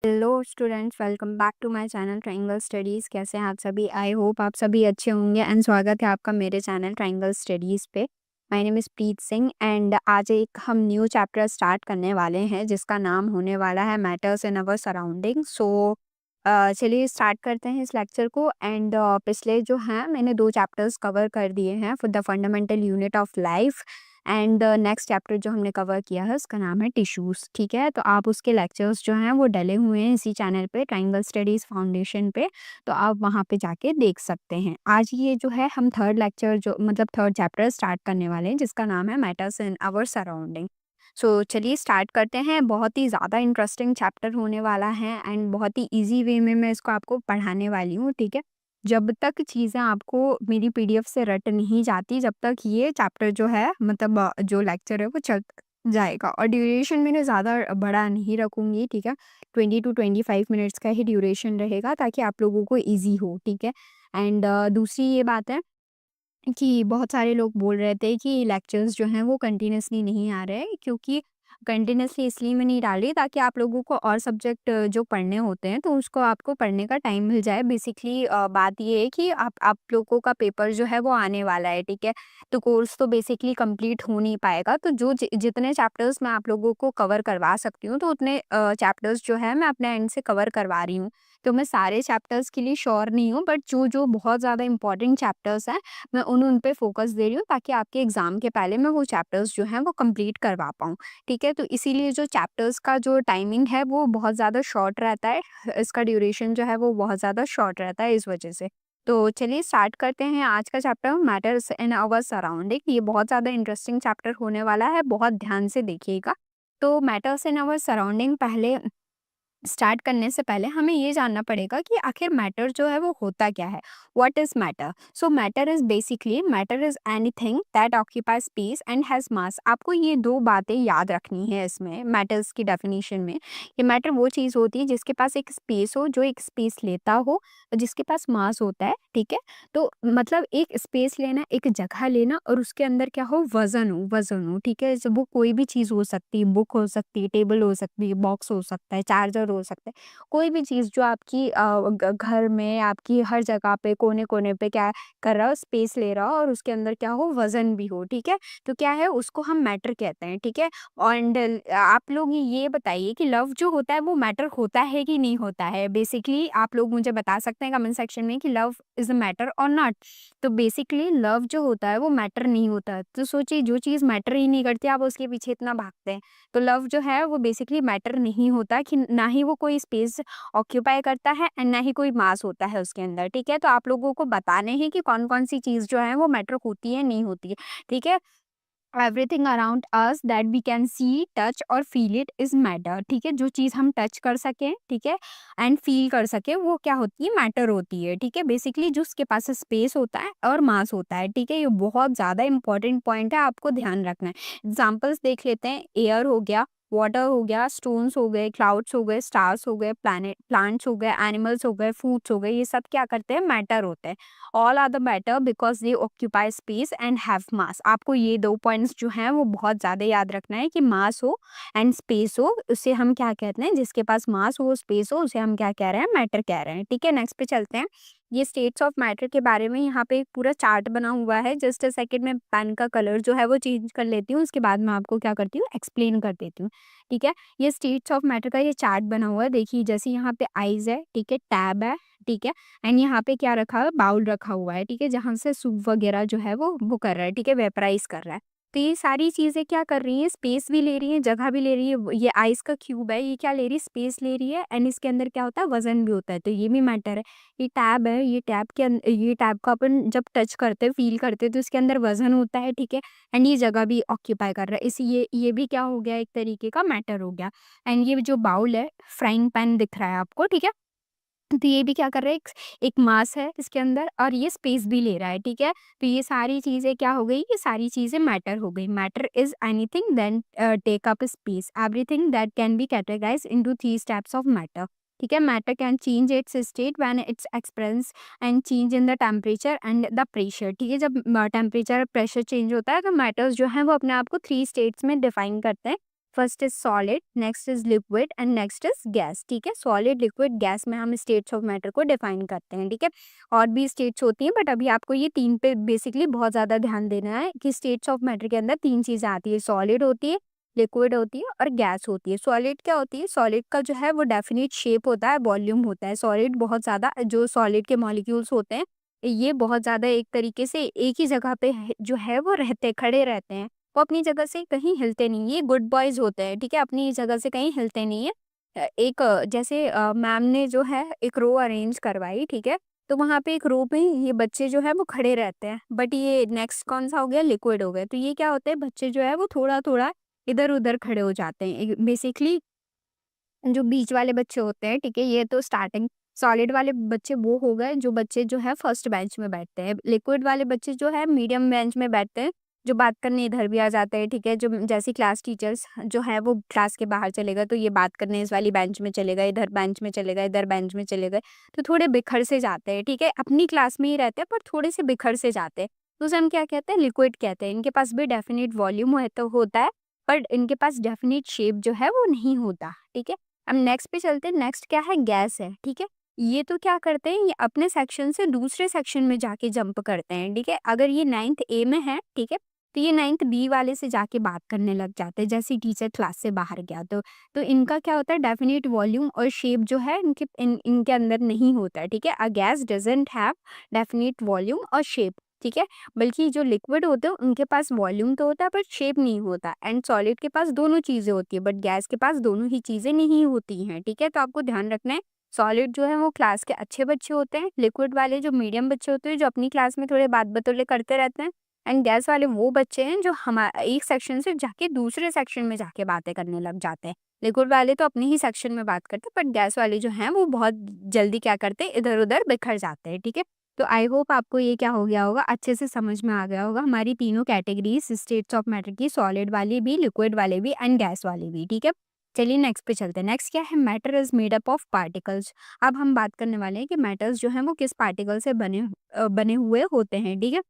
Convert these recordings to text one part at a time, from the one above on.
Hello students, welcome back to my channel Triangle Studies. कैसे हैं आप सभी? आई होप आप सभी अच्छे होंगे एंड स्वागत है आपका मेरे चैनल ट्रायंगल स्टडीज़ पे। My name is Preet Singh and आज एक हम न्यू चैप्टर स्टार्ट करने वाले हैं जिसका नाम होने वाला है मैटर्स इन अवर सराउंडिंग। चलिए स्टार्ट करते हैं इस लेक्चर को। एंड पिछले जो हैं मैंने 2 चैप्टर्स कवर कर दिए हैं for the fundamental unit of life. And next chapter जो हमने कवर किया है उसका नाम है टिश्यूज़। ठीक है, तो आप उसके लेक्चर्स जो हैं वो डले हुए हैं इसी चैनल पे ट्रायंगल स्टडीज़ फाउंडेशन पे, तो आप वहाँ पे जाके देख सकते हैं। आज ये जो है हम थर्ड लेक्चर जो मतलब थर्ड चैप्टर स्टार्ट करने वाले हैं जिसका नाम है मैटर्स इन आवर सराउंडिंग। चलिए स्टार्ट करते हैं। बहुत ही ज़्यादा इंटरेस्टिंग चैप्टर होने वाला है एंड बहुत ही ईज़ी वे में मैं इसको आपको पढ़ाने वाली हूँ, ठीक है? जब तक चीज़ें आपको मेरी पीडीएफ से रट नहीं जाती, जब तक ये चैप्टर जो है मतलब जो लेक्चर है वो चल जाएगा। और ड्यूरेशन मैंने ज़्यादा बड़ा नहीं रखूँगी, ठीक है? 20 टू 25 मिनट्स का ही ड्यूरेशन रहेगा ताकि आप लोगों को ईज़ी हो, ठीक है? एंड दूसरी ये बात है कि बहुत सारे लोग बोल रहे थे कि लेक्चर्स जो हैं वो कंटिन्यूअसली नहीं आ रहे हैं, क्योंकि कंटिन्यूअसली इसलिए मैं नहीं डाल रही ताकि आप लोगों को और सब्जेक्ट जो पढ़ने होते हैं तो उसको आपको पढ़ने का टाइम मिल जाए। बेसिकली बात ये है कि आप लोगों का पेपर जो है वो आने वाला है, ठीक है? तो कोर्स तो बेसिकली कंप्लीट हो नहीं पाएगा, तो जो जितने चैप्टर्स मैं आप लोगों को कवर करवा सकती हूँ तो उतने चैप्टर्स जो है मैं अपने एंड से कवर करवा रही हूँ। तो मैं सारे चैप्टर्स के लिए श्योर नहीं हूँ, बट जो जो बहुत ज़्यादा इंपॉर्टेंट चैप्टर्स हैं मैं उन पे फ़ोकस दे रही हूँ ताकि आपके एग्ज़ाम के पहले मैं वो चैप्टर्स जो हैं वो कंप्लीट करवा पाऊँ, ठीक है? तो इसीलिए जो चैप्टर्स का जो टाइमिंग है वो बहुत ज़्यादा शॉर्ट रहता है, इसका ड्यूरेशन जो है वो बहुत ज़्यादा शॉर्ट रहता है इस वजह से। तो चलिए स्टार्ट करते हैं आज का chapter matters in our surrounding. ये बहुत ज़्यादा इंटरेस्टिंग चैप्टर होने वाला है, बहुत ध्यान से देखिएगा। तो मैटर्स इन आवर सराउंडिंग पहले स्टार्ट करने से पहले हमें ये जानना पड़ेगा कि आखिर मैटर जो है वो होता क्या है। What is matter? So matter is anything that occupy space and has मास। आपको ये दो बातें याद रखनी है इसमें मैटर्स की डेफिनेशन में। ये मैटर वो चीज़ होती है जिसके पास एक स्पेस हो, जो एक स्पेस लेता हो और जिसके पास मास होता है, ठीक है? तो मतलब एक स्पेस लेना, एक जगह लेना और उसके अंदर क्या हो, वजन हो, ठीक है? वो कोई भी चीज़ हो सकती है, बुक हो सकती है, टेबल हो सकती है, बॉक्स हो सकता है, चार्जर हो सकता है, कोई भी चीज़ जो आपकी घर में आपकी हर जगह पे कोने-कोने पे क्या कर रहा हो, स्पेस ले रहा हो और उसके अंदर क्या हो, वज़न भी हो, ठीक है? तो क्या है, उसको हम मैटर कहते हैं, ठीक है? एंड आप लोग ये बताइए कि लव जो होता है वो मैटर होता है कि नहीं होता है? बेसिकली आप लोग मुझे बता सकते हैं कमेंट सेक्शन में कि लव इज़ अ मैटर और नॉट। तो बेसिकली लव जो होता है वो मैटर नहीं होता है। तो सोचिए, जो चीज़ मैटर ही नहीं करती आप उसके पीछे इतना भागते हैं। तो लव जो है वो बेसिकली मैटर नहीं होता, कि ना ही वो कोई स्पेस ऑक्यूपाई करता है एंड ना ही कोई मास होता है उसके अंदर, ठीक है? तो आप लोगों को बताने हैं कि कौन-कौन सी चीज़ जो है वो मैटर होती है, नहीं होती है, ठीक है? Everything around us that we can see, touch और फील इट इज मैटर, ठीक है? जो चीज़ हम टच कर सकें, ठीक है, एंड फील कर सकें, वो क्या होती है, मैटर होती है, ठीक है? बेसिकली जो उसके पास स्पेस होता है और मास होता है, ठीक है? ये बहुत ज़्यादा इंपॉर्टेंट पॉइंट है, आपको ध्यान रखना है। एग्जाम्पल्स देख लेते हैं। एयर हो गया, वाटर हो गया, स्टोन्स हो गए, क्लाउड्स हो गए, स्टार्स हो गए, प्लैनेट प्लांट्स हो गए, एनिमल्स हो गए, फूड्स हो गए, ये सब क्या करते हैं, मैटर होते हैं। All are the matter because they occupy space and have mass. आपको ये दो पॉइंट्स जो हैं वो बहुत ज़्यादा याद रखना है कि मास हो एंड स्पेस हो, उसे हम क्या कहते हैं, जिसके पास मास हो, स्पेस हो, उसे हम क्या कह रहे हैं, मैटर कह रहे हैं, ठीक है? नेक्स्ट पे चलते हैं। ये स्टेट्स ऑफ मैटर के बारे में यहाँ पे एक पूरा चार्ट बना हुआ है। जस्ट अ सेकंड में पेन का कलर जो है वो चेंज कर लेती हूँ, उसके बाद मैं आपको क्या करती हूँ, एक्सप्लेन कर देती हूँ, ठीक है? ये स्टेट्स ऑफ मैटर का ये चार्ट बना हुआ है, देखिए जैसे यहाँ पे आइज है, ठीक है, टैब है, ठीक है, एंड यहाँ पे क्या रखा है, बाउल रखा हुआ है, ठीक है, जहाँ से सूप वगैरह जो है वो कर रहा है, ठीक है, वेपराइज कर रहा है। तो ये सारी चीज़ें क्या कर रही हैं, स्पेस भी ले रही हैं, जगह भी ले रही है। ये आइस का क्यूब है, ये क्या ले रही है, स्पेस ले रही है एंड इसके अंदर क्या होता है, वजन भी होता है, तो ये भी मैटर है। ये टैब है, ये टैब को अपन जब टच करते हैं, फील करते हैं, तो इसके अंदर वजन होता है, ठीक है, एंड ये जगह भी ऑक्यूपाई कर रहा है, इसी ये भी क्या हो गया, एक तरीके का मैटर हो गया। एंड ये जो बाउल है, फ्राइंग पैन दिख रहा है आपको, ठीक है? तो ये भी क्या कर रहा है, एक मास है इसके अंदर और ये स्पेस भी ले रहा है, ठीक है? तो ये सारी चीज़ें क्या हो गई, ये सारी चीज़ें मैटर हो गई। Matter is anything then take up space, everything that can be categorized into 3 steps of matter, ठीक है? Matter can change its state when it's expands and change in the temperature and the pressure, ठीक है? जब temperature pressure change होता है तो matters जो हैं वो अपने आप को 3 स्टेट्स में डिफाइन करते हैं। First is solid, next is liquid and next is gas. ठीक है, सॉलिड, लिक्विड, गैस में हम स्टेट्स ऑफ मैटर को डिफाइन करते हैं। ठीक है, और भी स्टेट्स होती हैं बट अभी आपको ये 3 पे बेसिकली बहुत ज़्यादा ध्यान देना है कि स्टेट्स ऑफ मैटर के अंदर 3 चीज़ें आती है, सॉलिड होती है, लिक्विड होती है और गैस होती है। सॉलिड क्या होती है? सॉलिड का जो है वो डेफिनिट शेप होता है, वॉल्यूम होता है। सॉलिड बहुत ज़्यादा, जो सॉलिड के मॉलिक्यूल्स होते हैं ये बहुत ज़्यादा एक तरीके से एक ही जगह पे जो है वो खड़े रहते हैं। वो अपनी जगह से कहीं हिलते नहीं, ये गुड बॉयज़ होते हैं। ठीक है, अपनी जगह से कहीं हिलते नहीं है। जैसे मैम ने जो है एक रो अरेंज करवाई, ठीक है, तो वहाँ पे एक रो पे ये बच्चे जो है वो खड़े रहते हैं, बट ये नेक्स्ट कौन सा हो गया? लिक्विड हो गया। तो ये क्या होता है, बच्चे जो है वो थोड़ा थोड़ा इधर उधर खड़े हो जाते हैं। बेसिकली जो बीच वाले बच्चे होते हैं, ठीक है, ये तो स्टार्टिंग, सॉलिड वाले बच्चे वो हो गए जो बच्चे जो है फर्स्ट बेंच में बैठते हैं। लिक्विड वाले बच्चे जो है मीडियम बेंच में बैठते हैं, जो बात करने इधर भी आ जाते हैं। ठीक है, जो जैसी क्लास टीचर्स जो है वो क्लास के बाहर चले गए तो ये बात करने इस वाली बेंच में चले गए, इधर बेंच में चले गए, इधर बेंच में चले गए, तो थोड़े बिखर से जाते हैं। ठीक है, अपनी क्लास में ही रहते हैं पर थोड़े से बिखर से जाते हैं, तो उसे हम क्या कहते हैं? लिक्विड कहते हैं। इनके पास भी डेफिनेट वॉल्यूम होता है, बट इनके पास डेफिनेट शेप जो है वो नहीं होता। ठीक है, अब नेक्स्ट पे चलते हैं। नेक्स्ट क्या है? गैस है। ठीक है, ये तो क्या करते हैं, ये अपने सेक्शन से दूसरे सेक्शन में जाके जंप करते हैं। ठीक है, अगर ये 9th ए में है, ठीक है, तो ये 9th बी वाले से जाके बात करने लग जाते हैं, जैसे टीचर क्लास से बाहर गया तो इनका क्या होता है? डेफिनेट वॉल्यूम और शेप जो है इनके अंदर नहीं होता है। ठीक है, a gas doesn't have definite volume और शेप। ठीक है, बल्कि जो लिक्विड होते हैं उनके पास वॉल्यूम तो होता है बट शेप नहीं होता, एंड सॉलिड के पास दोनों चीजें होती है बट गैस के पास दोनों ही चीजें नहीं होती हैं। ठीक है, तो आपको ध्यान रखना है, सॉलिड जो है वो क्लास के अच्छे बच्चे होते हैं, लिक्विड वाले जो मीडियम बच्चे होते हैं जो अपनी क्लास में थोड़े बात बतौले करते रहते हैं, एंड गैस वाले वो बच्चे हैं जो हमारे एक सेक्शन से जाके दूसरे सेक्शन में जाके बातें करने लग जाते हैं। लिक्विड वाले तो अपने ही सेक्शन में बात करते हैं बट गैस वाले जो हैं वो बहुत जल्दी क्या करते हैं? इधर उधर बिखर जाते हैं। ठीक है, तो आई होप आपको ये क्या हो गया होगा, अच्छे से समझ में आ गया होगा हमारी तीनों कैटेगरीज स्टेट्स ऑफ मैटर की, सॉलिड वाली भी, लिक्विड वाले भी एंड गैस वाली भी। ठीक है, चलिए नेक्स्ट पे चलते हैं। नेक्स्ट क्या है? Matter is made up of particles. अब हम बात करने वाले हैं कि मैटर्स जो है वो किस पार्टिकल से बने हुए होते हैं। ठीक है,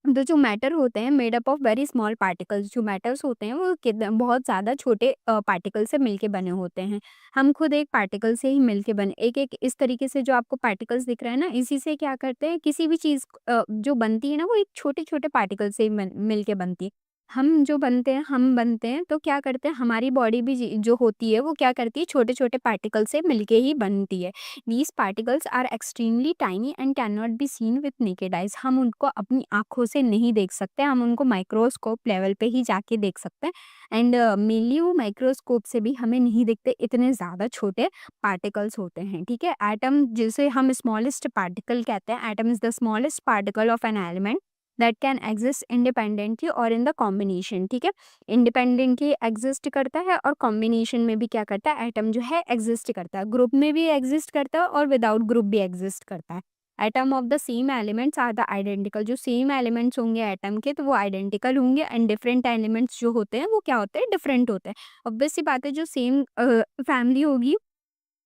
तो जो मैटर होते हैं made up of very small particles, जो मैटर्स होते हैं वो बहुत ज़्यादा छोटे पार्टिकल से मिलके बने होते हैं। हम खुद एक पार्टिकल से ही मिलके बने, एक एक इस तरीके से जो आपको पार्टिकल्स दिख रहे हैं ना, इसी से क्या करते हैं, किसी भी चीज़ जो बनती है ना वो एक छोटे छोटे पार्टिकल से ही मिलके बनती है। हम बनते हैं तो क्या करते हैं, हमारी बॉडी भी जो होती है वो क्या करती है, छोटे छोटे पार्टिकल से मिलके ही बनती है। These particles are extremely tiny and can not be seen with naked eyes. हम उनको अपनी आंखों से नहीं देख सकते, हम उनको माइक्रोस्कोप लेवल पे ही जाके देख सकते हैं, एंड मेनली वो माइक्रोस्कोप से भी हमें नहीं दिखते, इतने ज़्यादा छोटे पार्टिकल्स होते हैं। ठीक है, एटम जिसे हम स्मॉलेस्ट पार्टिकल कहते हैं, atom is the smallest particle of an element that can exist independently और इन द कॉम्बिनेशन। ठीक है, इंडिपेंडेंटली एग्जिस्ट करता है और कॉम्बिनेशन में भी क्या करता है, एटम जो है एग्जिस्ट करता है, ग्रुप में भी एग्जिस्ट करता है और विदाउट ग्रुप भी एग्जिस्ट करता है। Atom of the same elements are the identical. जो सेम एलिमेंट्स होंगे एटम के तो वो आइडेंटिकल होंगे, एंड डिफरेंट एलिमेंट्स जो होते हैं वो क्या होते हैं, डिफरेंट होते हैं। ऑब्वियस सी बात है, जो सेम फैमिली होगी,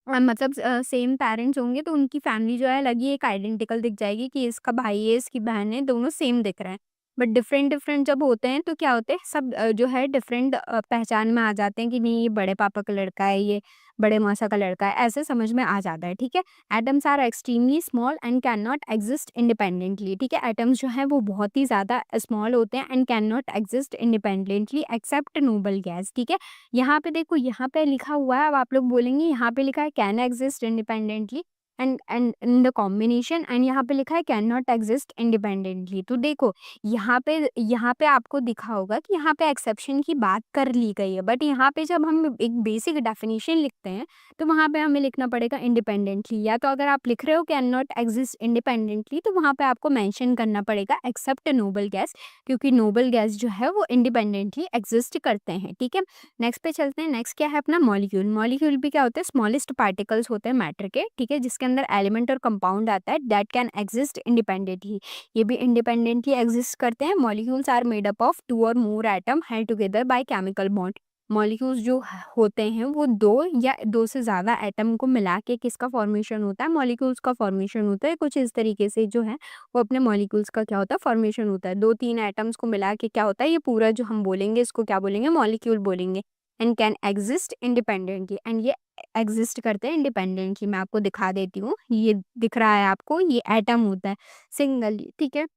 मतलब सेम पेरेंट्स होंगे तो उनकी फैमिली जो है अलग ही एक आइडेंटिकल दिख जाएगी कि इसका भाई है, इसकी बहन है, दोनों सेम दिख रहे हैं। बट डिफरेंट डिफरेंट जब होते हैं तो क्या होते हैं, सब जो है डिफरेंट पहचान में आ जाते हैं कि नहीं ये बड़े पापा का लड़का है, ये बड़े मौसा का लड़का है, ऐसे समझ में आ जाता है। ठीक है, atoms are extremely small and can not exist independently. ठीक है, एटम्स जो है वो बहुत ही ज़्यादा स्मॉल होते हैं and can not exist independently except noble gas. ठीक है, यहाँ पे देखो, यहाँ पे लिखा हुआ है, अब आप लोग बोलेंगे यहाँ पे लिखा है can exist independently and in the combination, and यहाँ पे लिखा है कैन नॉट एग्जिस्ट इंडिपेंडेंटली। तो देखो, यहाँ पे आपको दिखा होगा कि यहाँ पे एक्सेप्शन की बात कर ली गई है, बट यहाँ पे जब हम एक बेसिक डेफिनेशन लिखते हैं तो वहाँ पे हमें लिखना पड़ेगा इंडिपेंडेंटली, या तो अगर आप लिख रहे हो कैन नॉट एग्जिस्ट इंडिपेंडेंटली तो वहाँ पे आपको मेंशन करना पड़ेगा एक्सेप्ट नोबल गैस, क्योंकि नोबल गैस जो है वो इंडिपेंडेंटली एग्जिस्ट करते हैं। ठीक है, नेक्स्ट पे चलते हैं। नेक्स्ट क्या है अपना मॉलिक्यूल। मॉलिक्यूल भी क्या होता है, स्मॉलेस्ट पार्टिकल्स होते हैं मैटर के। ठीक है, जिसके अंदर एलिमेंट और कंपाउंड आता है, दैट कैन एग्जिस्ट इंडिपेंडेंटली। ये भी इंडिपेंडेंटली एग्जिस्ट करते हैं। Molecules are made up of 2 और more atom held together by chemical bond. Molecules जो होते हैं वो 2 या 2 से ज़्यादा एटम को मिला के किसका फॉर्मेशन होता है, मॉलिक्यूल्स का फॉर्मेशन होता है। कुछ इस तरीके से जो है वो अपने मॉलिक्यूल्स का क्या होता है, फॉर्मेशन होता है। 2-3 एटम्स को मिला के क्या होता है, ये पूरा जो हम बोलेंगे इसको क्या बोलेंगे, मॉलिक्यूल बोलेंगे। And can exist independently, and ये एग्जिस्ट करते हैं इंडिपेंडेंटली। मैं आपको दिखा देती हूँ, ये दिख रहा है आपको, ये एटम होता है सिंगल, ठीक है।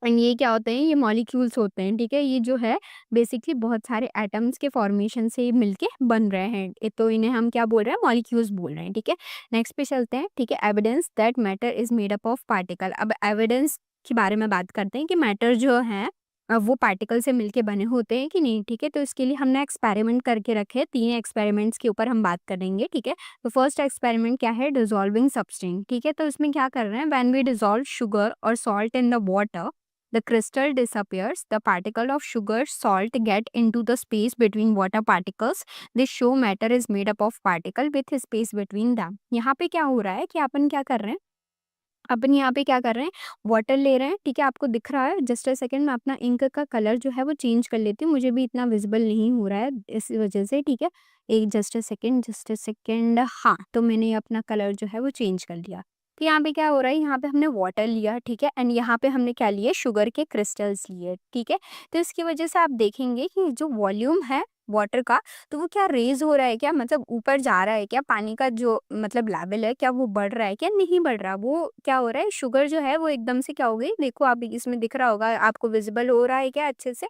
एंड ये क्या होते हैं, ये मॉलिक्यूल्स होते हैं, ठीक है। ये जो है बेसिकली बहुत सारे एटम्स के फॉर्मेशन से ये मिलके बन रहे हैं, तो इन्हें हम क्या बोल रहे हैं, मॉलिक्यूल्स बोल रहे हैं, ठीक है। नेक्स्ट पे चलते हैं, ठीक है। Evidence that matter is made up of particle. अब एविडेंस के बारे में बात करते हैं कि मैटर जो है वो पार्टिकल से मिलके बने होते हैं कि नहीं, ठीक है। तो इसके लिए हमने एक्सपेरिमेंट करके रखे, 3 एक्सपेरिमेंट्स के ऊपर हम बात करेंगे, ठीक है। तो फर्स्ट एक्सपेरिमेंट क्या है, डिसॉल्विंग सब्सटेंस, ठीक है। तो इसमें क्या कर रहे हैं, व्हेन वी डिसॉल्व शुगर और salt in the water, the crystal disappears. The particle of sugar salt get into the space between water particles. This show matter is made up of particle with space between them. यहाँ पे क्या हो रहा है कि अपन क्या कर रहे हैं, अपन यहाँ पे क्या कर रहे हैं, वाटर ले रहे हैं, ठीक है। आपको दिख रहा है, जस्ट अ सेकंड मैं अपना इंक का कलर जो है वो चेंज कर लेती हूँ, मुझे भी इतना विजिबल नहीं हो रहा है इस वजह से, ठीक है। एक just a second, just a second, हाँ, तो मैंने अपना कलर जो है वो चेंज कर लिया। तो यहाँ पे क्या हो रहा है, यहाँ पे हमने वाटर लिया, ठीक है, एंड यहाँ पे हमने क्या लिए, शुगर के क्रिस्टल्स लिए, ठीक है। तो इसकी वजह से आप देखेंगे कि जो वॉल्यूम है वाटर का, तो वो क्या रेज हो रहा है क्या, मतलब ऊपर जा रहा है क्या, पानी का जो मतलब लेवल है क्या वो बढ़ रहा है क्या, नहीं बढ़ रहा। वो क्या हो रहा है, शुगर जो है वो एकदम से क्या हो गई, देखो आप इसमें दिख रहा होगा आपको, विजिबल हो रहा है क्या अच्छे से।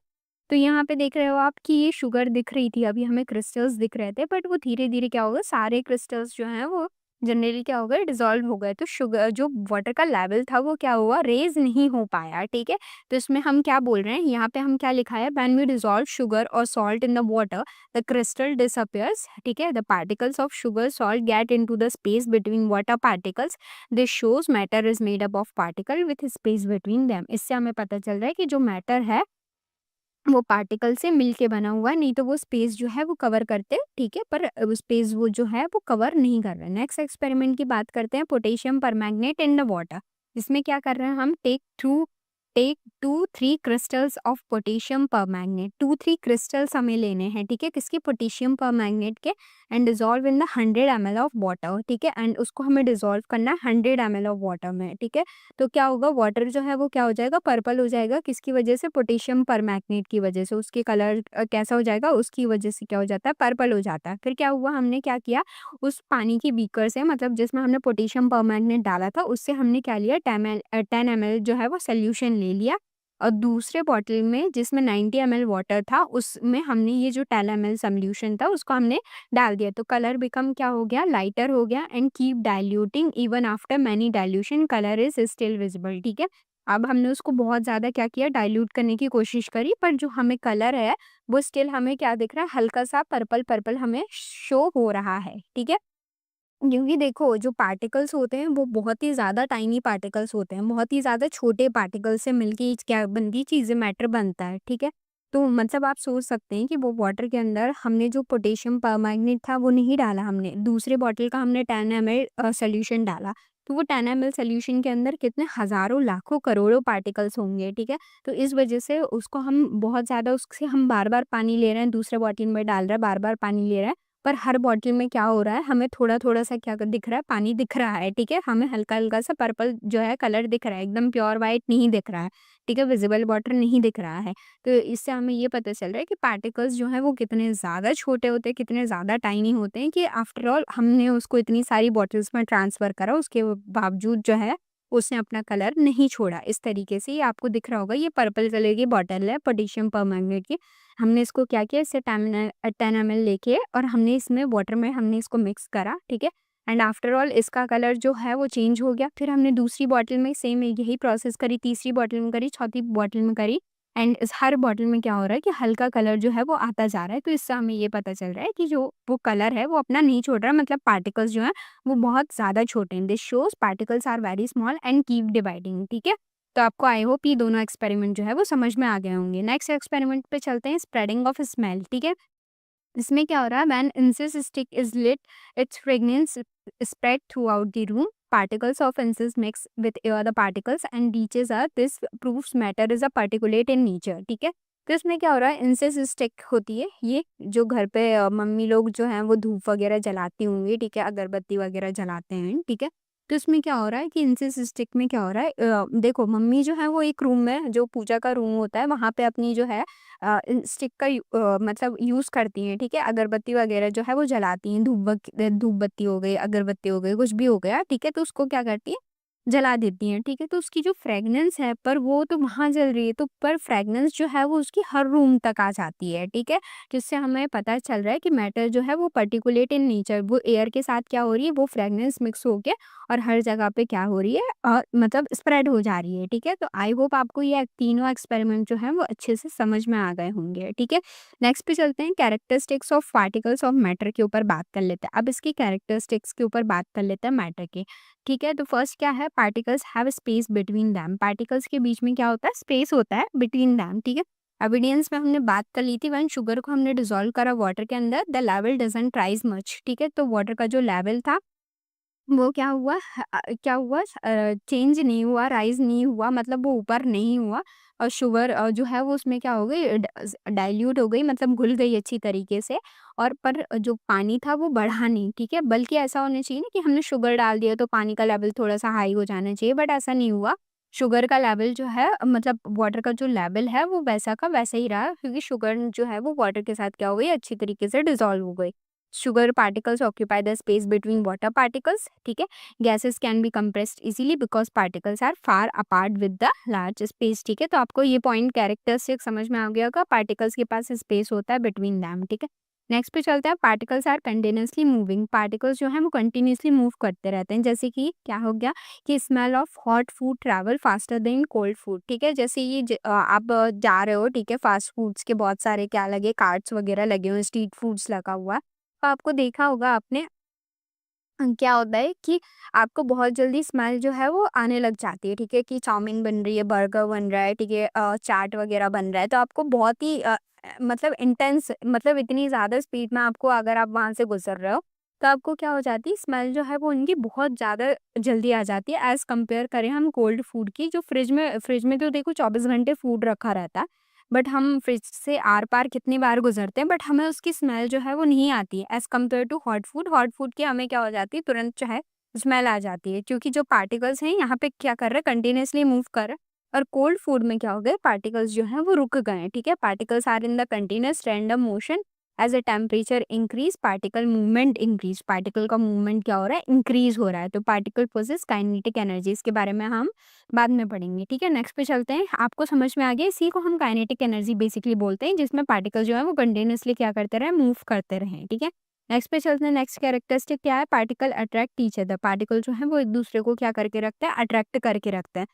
तो यहाँ पे देख रहे हो आप कि ये शुगर दिख रही थी, अभी हमें क्रिस्टल्स दिख रहे थे, बट वो धीरे धीरे क्या होगा, सारे क्रिस्टल्स जो हैं वो जनरली क्या हो गए, डिसॉल्व हो गए। तो शुगर जो वाटर का लेवल था वो क्या हुआ, रेज नहीं हो पाया, ठीक है। तो इसमें हम क्या बोल रहे हैं, यहाँ पे हम क्या लिखा है, व्हेन वी डिसॉल्व शुगर और salt in the water the crystal disappears, ठीक है। the particles of sugar salt get into the space between water particles. This shows matter is made up of particle with space between them. इससे हमें पता चल रहा है कि जो मैटर है वो पार्टिकल से मिलके बना हुआ है, नहीं तो वो स्पेस जो है वो कवर करते, ठीक है, पर स्पेस वो जो है वो कवर नहीं कर रहे। नेक्स्ट एक्सपेरिमेंट की बात करते हैं, potassium permanganate in the water. इसमें क्या कर रहे हैं हम, take 2-3 crystals of potassium permanganate, 2-3 crystals हमें लेने हैं, ठीक है, किसके, पोटेशियम परमैंगनेट के, and dissolve in the 100 ml of water, ठीक है। एंड उसको हमें डिसॉल्व करना है 100 ml ऑफ वाटर में, ठीक है। तो क्या होगा, वाटर जो है वो क्या हो जाएगा, पर्पल हो जाएगा, किसकी वजह से, पोटेशियम परमैंगनेट की वजह से। उसके कलर कैसा हो जाएगा, उसकी वजह से क्या हो जाता है, पर्पल हो जाता है। फिर क्या हुआ, हमने क्या किया, उस पानी की बीकर से, मतलब जिसमें हमने पोटेशियम परमैंगनेट डाला था, उससे हमने क्या लिया, 10 ml जो है वो सोल्यूशन ले लिया, और दूसरे बॉटल में जिसमें 90 ml वाटर था, उसमें हमने ये जो 10 ml सोल्यूशन था उसको हमने डाल दिया। तो कलर बिकम क्या हो गया, लाइटर हो गया, and keep diluting even after many dilution colour is still visible, ठीक है। अब हमने उसको बहुत ज़्यादा क्या किया, डाइल्यूट करने की कोशिश करी, पर जो हमें कलर है वो स्टिल हमें क्या दिख रहा है, हल्का सा पर्पल पर्पल हमें शो हो रहा है, ठीक है। क्योंकि देखो जो पार्टिकल्स होते हैं वो बहुत ही ज़्यादा टाइनी पार्टिकल्स होते हैं, बहुत ही ज़्यादा छोटे पार्टिकल से मिलके क्या बनती चीज़ें, मैटर बनता है, ठीक है। तो मतलब आप सोच सकते हैं कि वो वाटर के अंदर हमने जो पोटेशियम परमैंगनेट था वो नहीं डाला, हमने दूसरे बॉटल का हमने 10 ml सोल्यूशन डाला। तो वो 10 ml सोल्यूशन के अंदर कितने हज़ारों लाखों करोड़ों पार्टिकल्स होंगे, ठीक है। तो इस वजह से उसको हम बहुत ज़्यादा, उससे हम बार बार पानी ले रहे हैं, दूसरे बॉटल में डाल रहे हैं, बार बार पानी ले रहे हैं, पर हर बॉटल में क्या हो रहा है, हमें थोड़ा-थोड़ा सा क्या दिख रहा है, पानी दिख रहा है, ठीक है? हमें हल्का-हल्का सा पर्पल जो है कलर दिख रहा है, एकदम प्योर व्हाइट नहीं दिख रहा है, ठीक है? विज़िबल वाटर नहीं दिख रहा है। तो इससे हमें ये पता चल रहा है कि पार्टिकल्स जो हैं वो कितने ज़्यादा छोटे होते हैं, कितने ज़्यादा टाइनी होते हैं कि आफ्टर ऑल हमने उसको इतनी सारी बॉटल्स में ट्रांसफ़र करा, उसके बावजूद जो है उसने अपना कलर नहीं छोड़ा। इस तरीके से ये आपको दिख रहा होगा, ये पर्पल कलर की बॉटल है पोटेशियम परमैंगनेट की। हमने इसको क्या किया, इससे 10 ml लेके और हमने इसमें वाटर में हमने इसको मिक्स करा, ठीक है। एंड आफ्टर ऑल इसका कलर जो है वो चेंज हो गया। फिर हमने दूसरी बॉटल में सेम यही प्रोसेस करी, तीसरी बॉटल में करी, चौथी बॉटल में करी, एंड इस हर बॉटल में क्या हो रहा है कि हल्का कलर जो है वो आता जा रहा है। तो इससे हमें ये पता चल रहा है कि जो वो कलर है वो अपना नहीं छोड़ रहा है, मतलब पार्टिकल्स जो हैं वो बहुत ज़्यादा छोटे हैं। This shows particles are very small and keep dividing, ठीक है। तो आपको आई होप ये दोनों एक्सपेरिमेंट जो है वो समझ में आ गए होंगे। नेक्स्ट एक्सपेरिमेंट पे चलते हैं, स्प्रेडिंग ऑफ स्मेल, ठीक है। इसमें क्या हो रहा है, when incense stick is lit its fragrance spread throughout the room, particles of incense mix with air the particles and reaches are, this proves matter is a particulate in nature, ठीक है। तो इसमें क्या हो रहा है, incense stick होती है, ये जो घर पे मम्मी लोग जो हैं वो धूप वगैरह जलाती होंगी, ठीक है, अगरबत्ती वगैरह जलाते हैं, ठीक है। तो इसमें क्या हो रहा है कि इंसेस स्टिक में क्या हो रहा है, देखो मम्मी जो है वो एक रूम में, जो पूजा का रूम होता है वहाँ पे अपनी जो है स्टिक का मतलब यूज़ करती हैं, ठीक है? अगरबत्ती वगैरह जो है वो जलाती हैं, धूप बत्ती हो गई, अगरबत्ती हो गई, कुछ भी हो गया, ठीक है? तो उसको क्या करती हैं, जला देती हैं, ठीक है? तो उसकी जो फ्रेगनेंस है पर वो तो वहाँ जल रही है, तो पर फ्रेगनेंस जो है वो उसकी हर रूम तक आ जाती है, ठीक है? जिससे हमें पता चल रहा है कि मैटर जो है वो पार्टिकुलेट इन नेचर, वो एयर के साथ क्या हो रही है, वो फ्रेगनेंस मिक्स होके और हर जगह पे क्या हो रही है, मतलब स्प्रेड हो जा रही है, ठीक है? तो आई होप आपको ये तीनों एक्सपेरिमेंट जो है वो अच्छे से समझ में आ गए होंगे, ठीक है? नेक्स्ट पे चलते हैं, characteristics of particles of matter के ऊपर बात कर लेते हैं। अब इसकी कैरेक्टरिस्टिक्स के ऊपर बात कर लेते हैं मैटर के, ठीक है? तो फर्स्ट क्या है, particles have space between them, particles के बीच में क्या होता है, स्पेस होता है बिटवीन देम, ठीक है? एविडेंस में हमने बात कर ली थी, व्हेन शुगर को हमने डिसॉल्व करा वाटर के अंदर, the level doesn't rise much, ठीक है? तो वाटर का जो लेवल था वो क्या हुआ, क्या हुआ, चेंज नहीं हुआ, राइज़ नहीं हुआ, मतलब वो ऊपर नहीं हुआ और शुगर जो है वो उसमें क्या हो गई, डाइल्यूट हो गई, मतलब घुल गई अच्छी तरीके से, और पर जो पानी था वो बढ़ा नहीं, ठीक है? बल्कि ऐसा होना चाहिए ना कि हमने शुगर डाल दिया तो पानी का लेवल थोड़ा-सा हाई हो जाना चाहिए, बट ऐसा नहीं हुआ। शुगर का लेवल जो है, मतलब वाटर का जो लेवल है वो वैसा का वैसा ही रहा, क्योंकि शुगर जो है वो वाटर के साथ क्या हो गई, अच्छी तरीके से डिसॉल्व हो गई। Sugar particles occupy the space between water particles, ठीक है? Gases can be compressed easily because particles are far apart with the large space, ठीक है? तो आपको ये पॉइंट कैरेक्टरिस्टिक समझ में आ गया होगा, पार्टिकल्स के पास स्पेस होता है बिटवीन दैम, ठीक है? नेक्स्ट पे चलते हैं, particles are continuously moving, particles जो हैं वो कंटिन्यूअसली मूव करते रहते हैं, जैसे कि क्या हो गया कि smell of hot food travel faster than cold food, ठीक है? जैसे ये आप जा रहे हो, ठीक है? फास्ट फूड्स के बहुत सारे क्या लगे, कार्ट्स वगैरह लगे हुए हैं, स्ट्रीट फूड्स लगा हुआ है। तो आपको देखा होगा आपने, क्या होता है कि आपको बहुत जल्दी स्मेल जो है वो आने लग जाती है, ठीक है? कि चाउमीन बन रही है, बर्गर बन रहा है, ठीक है? चाट वगैरह बन रहा है, तो आपको बहुत ही मतलब इंटेंस, मतलब इतनी ज़्यादा स्पीड में आपको, अगर आप वहाँ से गुज़र रहे हो, तो आपको क्या हो जाती है, स्मेल जो है वो उनकी बहुत ज़्यादा जल्दी आ जाती है, एज़ कम्पेयर करें हम कोल्ड फूड की, जो फ्रिज में तो देखो 24 घंटे फूड रखा रहता है। बट हम फ्रिज से आर-पार कितनी बार गुज़रते हैं, बट हमें उसकी स्मेल जो है वो नहीं आती है as compare to hot food की हमें क्या हो जाती है, तुरंत जो है स्मेल आ जाती है, क्योंकि जो पार्टिकल्स हैं यहाँ पे क्या कर रहे हैं, कंटीन्यूअसली मूव कर रहे हैं। और कोल्ड फूड में क्या हो गया, पार्टिकल्स जो हैं वो रुक गए हैं, ठीक है? Particles are in the continuous random motion, as a temperature increase particle movement increase, particle का मूवमेंट क्या हो रहा है, इंक्रीज हो रहा है। तो पार्टिकल पोजेस काइनेटिक एनर्जी, इसके बारे में हम बाद में पढ़ेंगे, ठीक है? नेक्स्ट पे चलते हैं, आपको समझ में आ गया, इसी को हम काइनेटिक एनर्जी बेसिकली बोलते हैं, जिसमें पार्टिकल जो है वो कंटिन्यूअसली क्या करते रहे, मूव करते रहे, ठीक है? नेक्स्ट पे चलते हैं, नेक्स्ट कैरेक्टरिस्टिक क्या है, particle attract each other, particle जो है वो एक दूसरे को क्या करके रखते हैं, अट्रैक्ट करके रखते हैं।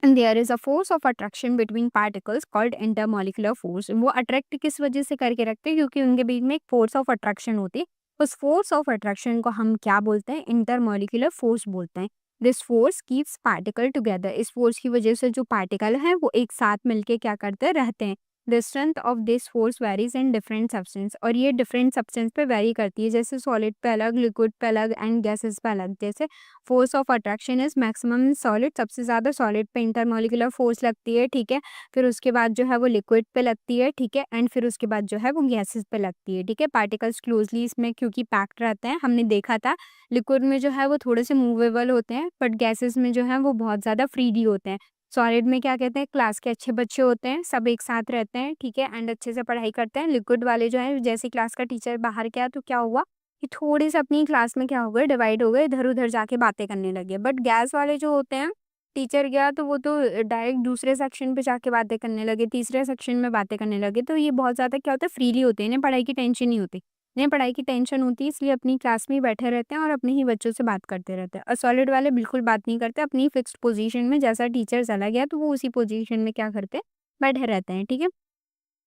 And there is a force of attraction between particles called intermolecular force, वो अट्रैक्ट किस वजह से करके रखते हैं, क्योंकि उनके बीच में एक फोर्स ऑफ अट्रैक्शन होती है। उस फोर्स ऑफ अट्रैक्शन को हम क्या बोलते हैं, इंटरमॉलिक्यूलर फोर्स बोलते हैं। This force keeps particle together, इस फोर्स की वजह से जो पार्टिकल हैं वो एक साथ मिलके क्या करते रहते हैं। The strength of this force varies in different substance, और ये डिफरेंट सब्सटेंस पे वेरी करती है, जैसे सॉलिड पे अलग, लिक्विड पे अलग एंड गैसेस पे अलग। जैसे force of attraction is maximum solid, सबसे ज़्यादा सॉलिड पे इंटरमॉलिक्यूलर फोर्स लगती है, ठीक है? फिर उसके बाद जो है वो लिक्विड पे लगती है, ठीक है? एंड फिर उसके बाद जो है वो गैसेस पे लगती है, ठीक है? पार्टिकल्स क्लोजली इसमें क्योंकि पैक्ड रहते हैं, हमने देखा था लिक्विड में जो है वो थोड़े से मूवेबल होते हैं, बट गैसेस में जो है वो बहुत ज़्यादा फ्रीली होते हैं। सॉलिड में क्या कहते हैं, क्लास के अच्छे बच्चे होते हैं, सब एक साथ रहते हैं, ठीक है? एंड अच्छे से पढ़ाई करते हैं। लिक्विड वाले जो हैं, जैसे क्लास का टीचर बाहर गया तो क्या हुआ कि थोड़े से अपनी क्लास में क्या हो गए, डिवाइड हो गए, इधर-उधर जाके बातें करने लगे। बट गैस वाले जो होते हैं, टीचर गया तो वो तो डायरेक्ट दूसरे सेक्शन पे जाके बातें करने लगे, तीसरे सेक्शन में बातें करने लगे। तो ये बहुत ज़्यादा क्या होता है, फ्रीली होते हैं, इन्हें पढ़ाई की टेंशन नहीं होती। इन्हें पढ़ाई की टेंशन होती है, इसलिए अपनी क्लास में ही बैठे रहते हैं और अपने ही बच्चों से बात करते रहते हैं। और सॉलिड वाले बिल्कुल बात नहीं करते, अपनी फिक्स्ड पोज़ीशन में, जैसा टीचर चला गया तो वो उसी पोज़ीशन में क्या करते हैं, बैठे रहते हैं, ठीक है?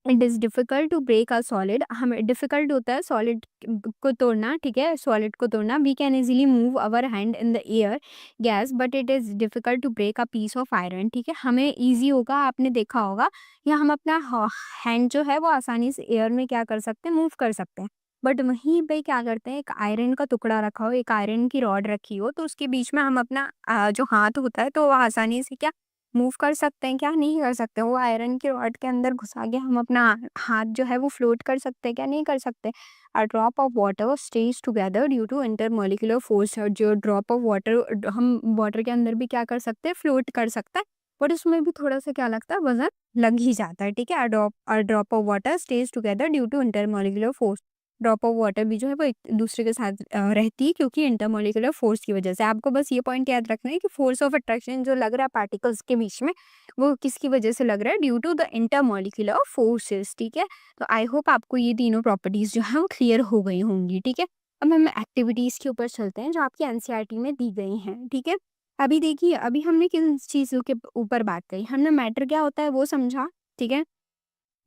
It is difficult to break a solid, हमें डिफ़िकल्ट होता है सॉलिड को तोड़ना, ठीक है? सॉलिड को तोड़ना। We can easily move our hand in the air gas, but it is difficult to break a piece of iron, ठीक है? हमें ईज़ी होगा, आपने देखा होगा, या हम अपना हैंड जो है वो आसानी से एयर में क्या कर सकते हैं, मूव कर सकते हैं। बट वहीं पे क्या करते हैं, एक आयरन का टुकड़ा रखा हो, एक आयरन की रॉड रखी हो, तो उसके बीच में हम अपना जो हाथ होता है तो वो आसानी से क्या मूव कर सकते हैं क्या? नहीं कर सकते। वो आयरन की रॉड के अंदर घुसा के हम अपना हाथ जो है वो फ्लोट कर सकते हैं क्या? नहीं कर सकते। A drop of water stays together due to intermolecular force. और जो ड्रॉप ऑफ वाटर हम वाटर के अंदर भी क्या कर सकते हैं? फ्लोट कर सकते हैं। बट उसमें भी थोड़ा-सा क्या लगता है? वज़न लग ही जाता है, ठीक है? A drop of water stays together due to intermolecular force. Drop of water भी जो है वो एक दूसरे के साथ रहती है क्योंकि इंटरमॉलिक्यूलर फोर्स की वजह से। आपको बस ये पॉइंट याद रखना है कि फोर्स ऑफ अट्रैक्शन जो लग रहा है पार्टिकल्स के बीच में, वो किसकी वजह से लग रहा है? Due to the intermolecular forces, ठीक है? तो आई होप आपको ये तीनों प्रॉपर्टीज जो है वो क्लियर हो गई होंगी, ठीक है? अब हम एक्टिविटीज के ऊपर चलते हैं जो आपकी एनसीईआरटी में दी गई हैं, ठीक है? अभी देखिए, अभी हमने किन चीज़ों के ऊपर बात करी? हमने मैटर क्या होता है वो समझा, ठीक है?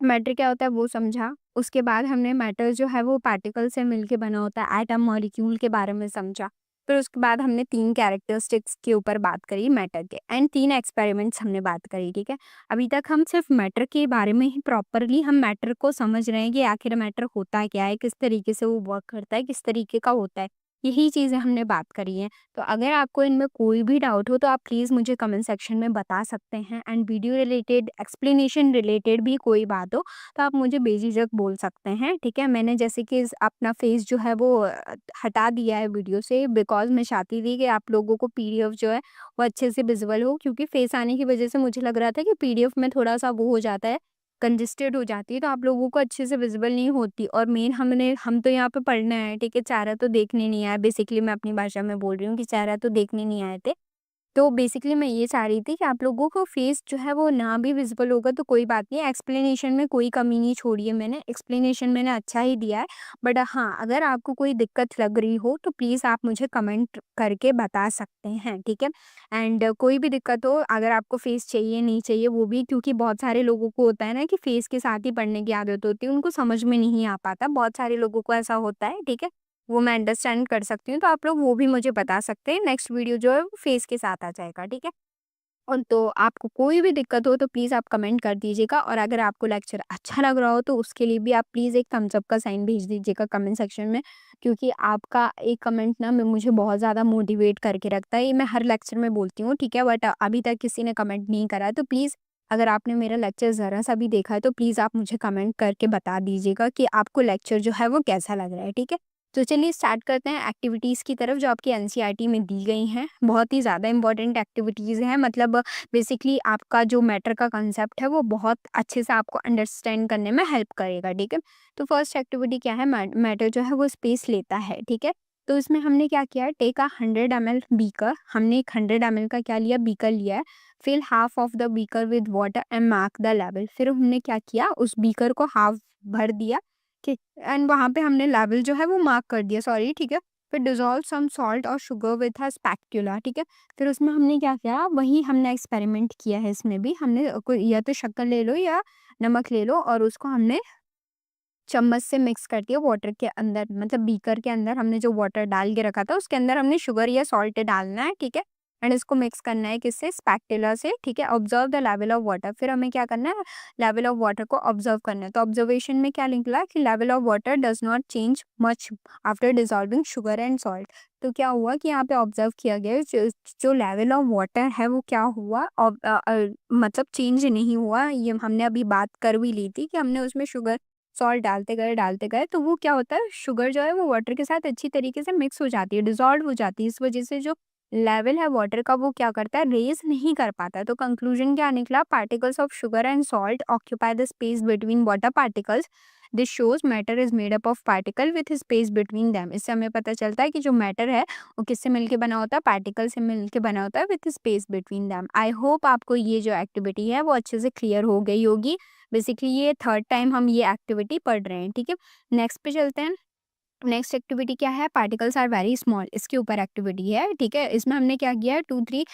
मैटर क्या होता है वो समझा। उसके बाद हमने मैटर जो है वो पार्टिकल से मिलके बना होता है, एटम, मॉलिक्यूल के बारे में समझा। फिर उसके बाद हमने 3 कैरेक्टरिस्टिक्स के ऊपर बात करी मैटर के, एंड 3 एक्सपेरिमेंट्स हमने बात करी, ठीक है? अभी तक हम सिर्फ मैटर के बारे में ही प्रॉपरली हम मैटर को समझ रहे हैं कि आखिर मैटर होता क्या है, किस तरीके से वो वर्क करता है, किस तरीके का होता है। यही चीज़ें हमने बात करी हैं। तो अगर आपको इनमें कोई भी डाउट हो तो आप प्लीज़ मुझे कमेंट सेक्शन में बता सकते हैं, and video related, explanation related भी कोई बात हो तो आप मुझे बेझिझक बोल सकते हैं, ठीक है? मैंने जैसे कि अपना फेस जो है वो हटा दिया है वीडियो से, बिकॉज़ मैं चाहती थी कि आप लोगों को पीडीएफ जो है वो अच्छे से विज़ुअल हो, क्योंकि फेस आने की वज़ह से मुझे लग रहा था कि पीडीएफ में थोड़ा-सा वो हो जाता है, कंजेस्टेड हो जाती है, तो आप लोगों को अच्छे से विज़ुअल नहीं होती। और मेन हम तो यहाँ पे पढ़ने आए हैं, ठीक है? चेहरा तो देखने नहीं आए। बेसिकली मैं अपनी भाषा में बोल रही हूँ कि चेहरा तो देखने नहीं आए थे। तो बेसिकली मैं ये चाह रही थी कि आप लोगों को फेस जो है वो ना भी विज़िबल होगा तो कोई बात नहीं, एक्सप्लेनेशन में कोई कमी नहीं छोड़ी है मैंने, एक्सप्लेनेशन मैंने अच्छा ही दिया है। बट हाँ, अगर आपको कोई दिक्कत लग रही हो तो प्लीज़ आप मुझे कमेंट करके बता सकते हैं, ठीक है? एंड कोई भी दिक्कत हो, अगर आपको फेस चाहिए, नहीं चाहिए वो भी, क्योंकि बहुत सारे लोगों को होता है ना कि फेस के साथ ही पढ़ने की आदत होती है, उनको समझ में नहीं आ पाता, बहुत सारे लोगों को ऐसा होता है, ठीक है? वो मैं अंडरस्टैंड कर सकती हूँ, तो आप लोग वो भी मुझे बता सकते हैं। नेक्स्ट वीडियो जो है वो फेस के साथ आ जाएगा, ठीक है? और तो आपको कोई भी दिक्कत हो तो प्लीज़ आप कमेंट कर दीजिएगा, और अगर आपको लेक्चर अच्छा लग रहा हो तो उसके लिए भी आप प्लीज़ एक थम्स अप का साइन भेज दीजिएगा कमेंट सेक्शन में, क्योंकि आपका एक कमेंट ना मैं मुझे बहुत ज़्यादा मोटिवेट करके रखता है। ये मैं हर लेक्चर में बोलती हूँ, ठीक है? बट अभी तक किसी ने कमेंट नहीं करा है, तो प्लीज़ अगर आपने मेरा लेक्चर ज़रा-सा भी देखा है तो प्लीज़ आप मुझे कमेंट करके बता दीजिएगा कि आपको लेक्चर जो है वो कैसा लग रहा है, ठीक है? तो चलिए स्टार्ट करते हैं एक्टिविटीज़ की तरफ जो आपकी एनसीईआरटी में दी गई हैं। बहुत ही ज़्यादा इम्पोर्टेंट एक्टिविटीज़ हैं, मतलब बेसिकली आपका जो मैटर का कंसेप्ट है वो बहुत अच्छे से आपको अंडरस्टैंड करने में हेल्प करेगा, ठीक है? तो फर्स्ट एक्टिविटी क्या है? मैटर जो है वो स्पेस लेता है, ठीक है? तो इसमें हमने क्या किया है? Take a 100 ml beaker. हमने एक 100 ml का क्या लिया? बीकर लिया है। Fill half of the beaker with water and mark the level. फिर हमने क्या किया? उस बीकर को हाफ भर दिया, ठीक, एंड वहाँ पे हमने लेवल जो है वो मार्क कर दिया, सॉरी, ठीक है? फिर डिज़ोल्व सम सॉल्ट और शुगर विथ अ स्पैक्टुला, ठीक है? फिर उसमें हमने क्या किया? वही हमने एक्सपेरिमेंट किया है इसमें भी। हमने कोई या तो शक्कर ले लो या नमक ले लो, और उसको हमने चम्मच से मिक्स कर दिया वाटर के अंदर, मतलब बीकर के अंदर हमने जो वाटर डाल के रखा था उसके अंदर हमने शुगर या सॉल्ट डालना है, ठीक है? एंड इसको मिक्स करना है किससे? स्पैक्टुला से, ठीक है? Observe the level of water. फिर हमें क्या करना है? लेवल ऑफ वाटर को ऑब्जर्व करना है। तो ऑब्जर्वेशन में क्या निकला कि level of water does not change much after dissolving sugar and salt. तो क्या हुआ कि यहाँ पे ऑब्जर्व किया गया है, जो लेवल ऑफ वाटर है वो क्या हुआ? मतलब चेंज नहीं हुआ। ये हमने अभी बात कर भी ली थी कि हमने उसमें शुगर सॉल्ट डालते गए तो वो क्या होता है, शुगर जो है वो वाटर के साथ अच्छी तरीके से मिक्स हो जाती है, डिसॉल्व हो जाती है। इस वजह से जो लेवल है वाटर का वो क्या करता है? रेज़ नहीं कर पाता है। तो कंक्लूजन क्या निकला? Particles of sugar and salt occupy the space between water particles. This shows matter is made up of particle with space between them. इससे हमें पता चलता है कि जो मैटर है वो किससे मिलके बना होता है? पार्टिकल से मिलके बना होता है with space between them. I hope आपको ये जो एक्टिविटी है वो अच्छे से क्लियर हो गई होगी। बेसिकली ये थर्ड टाइम हम ये एक्टिविटी पढ़ रहे हैं, ठीक है? नेक्स्ट पे चलते हैं। नेक्स्ट एक्टिविटी क्या है? पार्टिकल्स आर वेरी स्मॉल, इसके ऊपर एक्टिविटी है, ठीक है? इसमें हमने क्या किया है? 2-3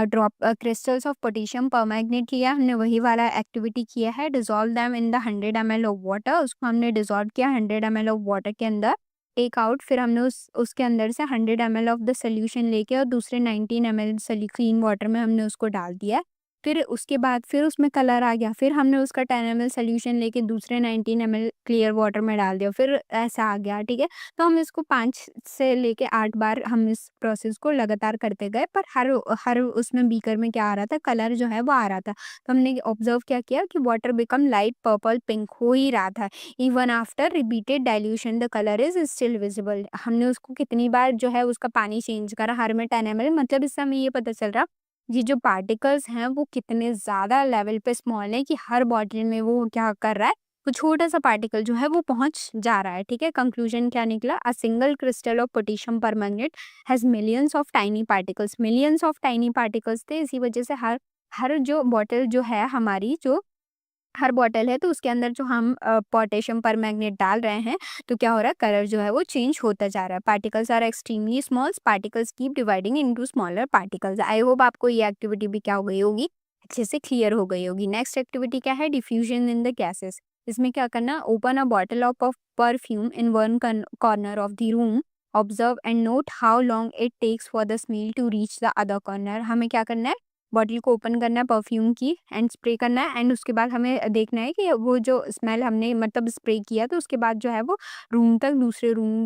drop crystals of potassium permanganate किया, हमने वही वाला एक्टिविटी किया है। Dissolve them in the 100 ml of water. उसको हमने डिसॉल्व किया 100 ml ऑफ वाटर के अंदर। टेक आउट, फिर हमने उसके अंदर से 100 ml ऑफ द सोल्यूशन लेके और दूसरे 19 ml क्लीन वाटर में हमने उसको डाल दिया है। फिर उसके बाद फिर उसमें कलर आ गया, फिर हमने उसका 10 ml सॉल्यूशन लेके दूसरे 19 ml क्लियर वाटर में डाल दिया, फिर ऐसा आ गया, ठीक है। तो हम इसको 5 से लेके 8 बार हम इस प्रोसेस को लगातार करते गए, पर हर हर उसमें बीकर में क्या आ रहा था, कलर जो है वो आ रहा था। तो हमने ऑब्जर्व क्या किया कि water become light purple pink हो ही रहा था। Even after repeated dilution the colour is still visible. हमने उसको कितनी बार जो है उसका पानी चेंज करा, हर में 10 ml, मतलब इससे हमें ये पता चल रहा ये जो पार्टिकल्स हैं वो कितने ज़्यादा लेवल पे स्मॉल है कि हर बॉटल में वो क्या कर रहा है, वो छोटा-सा पार्टिकल जो है वो पहुँच जा रहा है, ठीक है। कंक्लूजन क्या निकला? A single crystal of potassium permanganate has millions of tiny particles थे। इसी वजह से हर हर जो बॉटल जो है हमारी, जो हर बॉटल है तो उसके अंदर जो हम पोटेशियम परमैंगनेट डाल रहे हैं, तो क्या हो रहा है, कलर जो है वो चेंज होता जा रहा है। Particles are extremely small, particles keep dividing into smaller particles. I hope आपको ये एक्टिविटी भी क्या हो गई होगी, अच्छे से क्लियर हो गई होगी। नेक्स्ट एक्टिविटी क्या है, डिफ्यूजन इन द गैसेस। इसमें क्या करना, open a bottle of perfume in one corner of the room, observe and note how long it takes for the smell to reach the other corner. हमें क्या करना है, bottle को open करना है परफ्यूम की एंड स्प्रे करना है, एंड उसके बाद हमें देखना है कि वो जो स्मेल हमने मतलब स्प्रे किया तो उसके बाद जो है वो रूम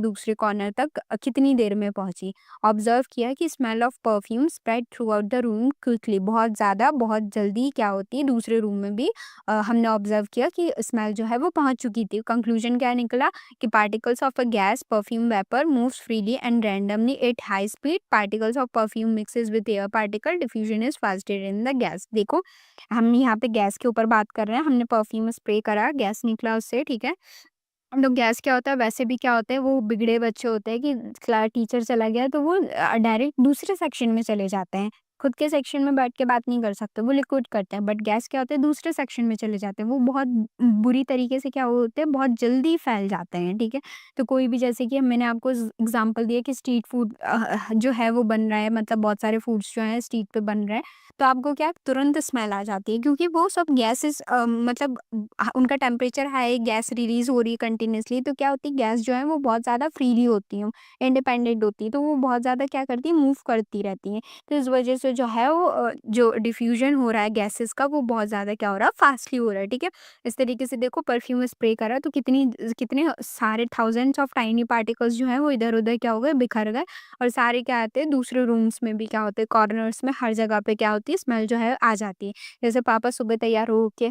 दूसरे कॉर्नर तक कितनी देर में पहुंची। ऑब्जर्व किया कि smell of perfume spread throughout the room quickly, बहुत ज़्यादा बहुत जल्दी क्या होती है दूसरे रूम में भी हमने ऑब्जर्व किया कि स्मेल जो है वो पहुंच चुकी थी। कंक्लूजन क्या निकला कि particles of a gas perfume vapour moves freely and randomly at high speed, particles of perfume mixes with air particle, diffusion is faster in the gas. देखो, हम यहाँ पे गैस के ऊपर बात कर रहे हैं, हमने परफ्यूम स्प्रे करा, गैस निकला उससे, ठीक है। तो गैस क्या होता है, वैसे भी क्या होता है, वो बिगड़े बच्चे होते हैं कि क्लास टीचर चला गया तो वो डायरेक्ट दूसरे सेक्शन में चले जाते हैं, खुद के सेक्शन में बैठ के बात नहीं कर सकते, वो लिक्विड करते हैं। बट गैस क्या होता है, दूसरे सेक्शन में चले जाते हैं, वो बहुत बुरी तरीके से क्या होते हैं, बहुत जल्दी फैल जाते हैं, ठीक है। तो कोई भी, जैसे कि मैंने आपको एग्जांपल दिया कि स्ट्रीट फूड जो है वो बन रहा है, मतलब बहुत सारे फूड्स जो हैं स्ट्रीट पे बन रहे हैं, तो आपको क्या तुरंत स्मेल आ जाती है, क्योंकि वो सब गैसेस मतलब उनका टेम्परेचर हाई, गैस रिलीज हो रही है कंटिन्यूअसली, तो क्या होती है, गैस जो है वो बहुत ज़्यादा फ्रीली होती है, इंडिपेंडेंट होती है, तो वो बहुत ज़्यादा क्या करती है, मूव करती रहती हैं। तो इस वजह से जो है वो जो डिफ्यूजन हो रहा है गैसेस का, वो बहुत ज़्यादा क्या हो रहा है, फास्टली हो रहा है, ठीक है। इस तरीके से देखो, परफ्यूम स्प्रे करा तो कितने सारे थाउजेंड्स ऑफ टाइनी पार्टिकल्स जो है वो इधर उधर क्या हो गए, बिखर गए, और सारे क्या आते हैं दूसरे रूम्स में भी, क्या होते हैं कॉर्नर्स में, हर जगह पे क्या होती है, स्मेल जो है आ जाती है। जैसे पापा सुबह तैयार हो के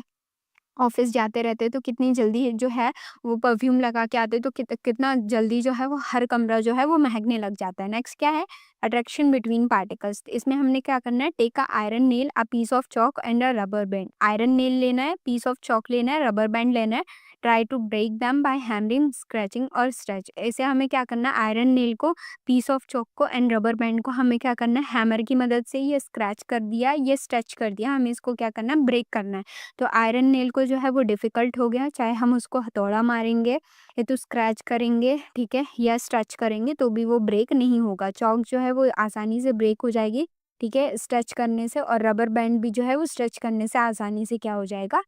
ऑफिस जाते रहते हैं तो कितनी जल्दी जो है वो परफ्यूम लगा के आते हैं, तो कितना जल्दी जो है वो हर कमरा जो है वो महकने लग जाता है। नेक्स्ट क्या है, अट्रैक्शन बिटवीन पार्टिकल्स। इसमें हमने क्या करना है, take a iron nail, a piece of chalk and a rubber band. Iron nail लेना है, पीस ऑफ चॉक लेना है, रबर बैंड लेना है। Try to break them by hammering, scratching और स्ट्रेच। ऐसे हमें क्या करना है, आयरन नेल को, पीस ऑफ चॉक को एंड रबर बैंड को हमें क्या करना है, हैमर की मदद से ये स्क्रैच कर दिया, ये स्ट्रेच कर दिया, हमें इसको क्या करना है, ब्रेक करना है। तो आयरन नेल को जो है वो डिफ़िकल्ट हो गया, चाहे हम उसको हथौड़ा मारेंगे या तो स्क्रैच करेंगे, ठीक है, या स्ट्रेच करेंगे तो भी वो ब्रेक नहीं होगा। चॉक जो है वो आसानी से ब्रेक हो जाएगी, ठीक है, स्ट्रेच करने से, और रबर बैंड भी जो है वो स्ट्रेच करने से आसानी से क्या हो जाएगा,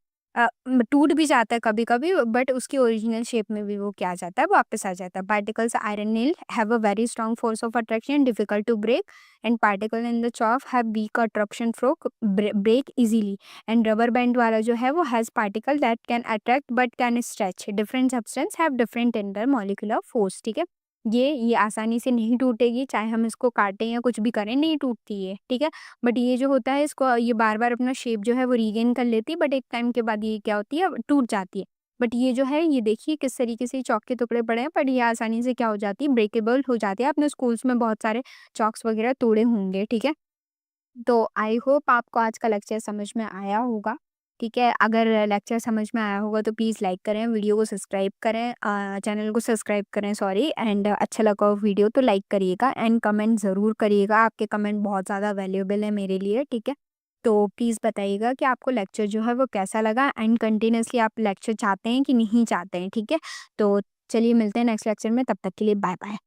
टूट भी जाता है कभी-कभी, बट उसकी ओरिजिनल शेप में भी वो क्या आ जाता है, वापस आ जाता है। Particles iron nail have a very strong force of attraction, difficult to break, and particle in the chalk have weak attraction force, break easily. And rubber band वाला जो है वो has particle that can attract but can stretch, different substance have different intermolecular force, ठीक है। ये आसानी से नहीं टूटेगी, चाहे हम इसको काटें या कुछ भी करें, नहीं टूटती ये, ठीक है। बट ये जो होता है, इसको ये बार-बार अपना शेप जो है वो रीगेन कर लेती है, बट एक टाइम के बाद ये क्या होती है, टूट जाती है। बट ये जो है, ये देखिए किस तरीके से चॉक के टुकड़े पड़े हैं, बट ये आसानी से क्या हो जाती है, ब्रेकेबल हो जाती है। आपने स्कूल्स में बहुत सारे चॉक्स वगैरह तोड़े होंगे, ठीक है। तो आई होप आपको आज का लेक्चर समझ में आया होगा, ठीक है। अगर लेक्चर समझ में आया होगा तो प्लीज़ लाइक करें, वीडियो को सब्सक्राइब करें, चैनल को सब्सक्राइब करें, सॉरी, एंड अच्छा लगा हो वीडियो तो लाइक करिएगा एंड कमेंट ज़रूर करिएगा। आपके कमेंट बहुत ज़्यादा वैल्यूएबल है मेरे लिए, ठीक है। तो प्लीज़ बताइएगा कि आपको लेक्चर जो है वो कैसा लगा, एंड कंटिन्यूअसली आप लेक्चर चाहते हैं कि नहीं चाहते हैं, ठीक है। तो चलिए मिलते हैं नेक्स्ट लेक्चर में, तब तक के लिए बाय बाय।